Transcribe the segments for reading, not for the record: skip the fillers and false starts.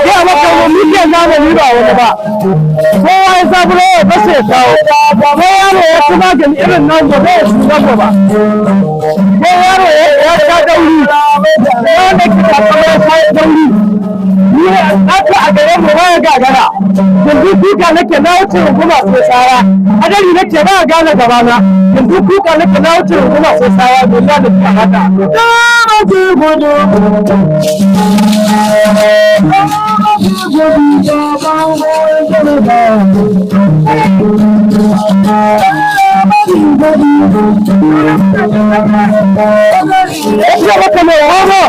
ya maka wani ke zamani ba wani ba kowa ya zaburo ya bace kawo ko yaro ya ci magani irin nan gobe ya shiga gaba ko yaro ya sha dauri wanda ke kakama ya sha dauri ni na ta a gare mu ba ya gagara yanzu kuka nake na wuce runguma sai tsara hadari nake ba a gane gaba na yanzu kuka nake na wuce runguma sai tsara billahi da ta hada ya maka mai hawa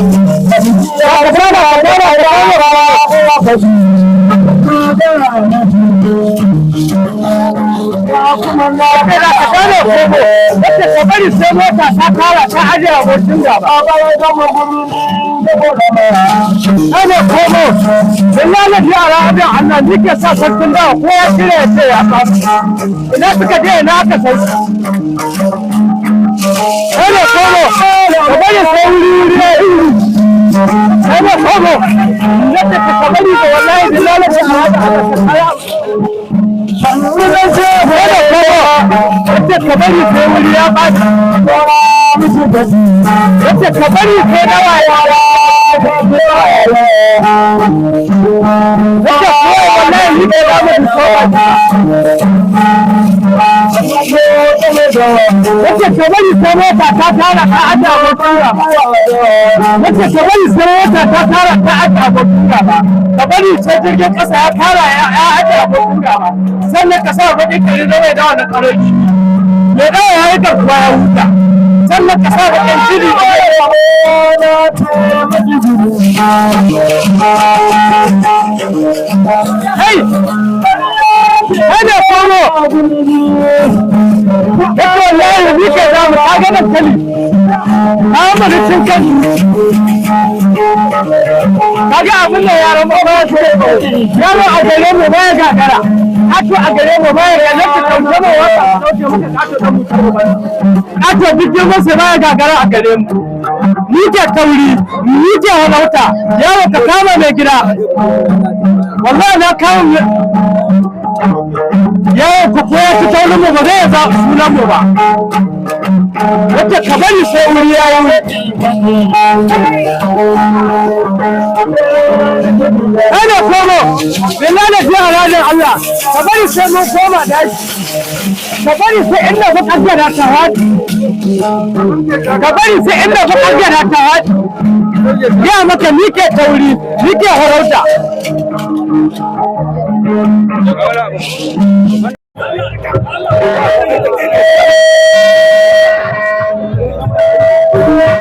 bari sai mota ta kara ta aje abokin gaba ana komo billahi da yara abin annan nike sa sarkin dawa ko ya kire ya ce ya samu ina suka je ina aka san ana komo ka bari sai wuri ana komo yadda ka bari da wallahi billahi da yara yadda ka bari sai wuri ya ɓaci yadda ka bari sai dawa ya yadda kawai wallahi ni bai damu da sauwa yadda ka bari sai mota ta tara ta aje abokin gaba yadda ka bari sai mota ta tara ta aje abokin gaba ka bari sai jirgin ƙasa ya tara ya aje abokin gaba sannan ka sa baƙin kare da mai dawa da ƙaroki mai dawa ya yi garkuwa ya huta sannan ka sa baƙin jiri da mai dawa hey ana komo yadda wallahi ni ke zamu ka ga nan kali amana cin kan kaga abin da yaran mu ba su yaro a gare mu ba ya gagara ato a gare mu ba ya nan ta kauce mu wata kauce muka ato da mu ato bijin masa ba ya gagara a gare mu ni ke tauri ni ke halauta yaro ka kama mai gida wallahi na kama yau ku koya ci taurin mu ba zai za sunan mu ba wacce ka bari sai wuri ya yi ana komo billahi fi halalan Allah ka bari sai mun koma daji ka bari sai inda ku kaddara ta hadi ka bari sai inda ku kaddara ta hadi ya maka ni ke tauri ni ke harauta Allah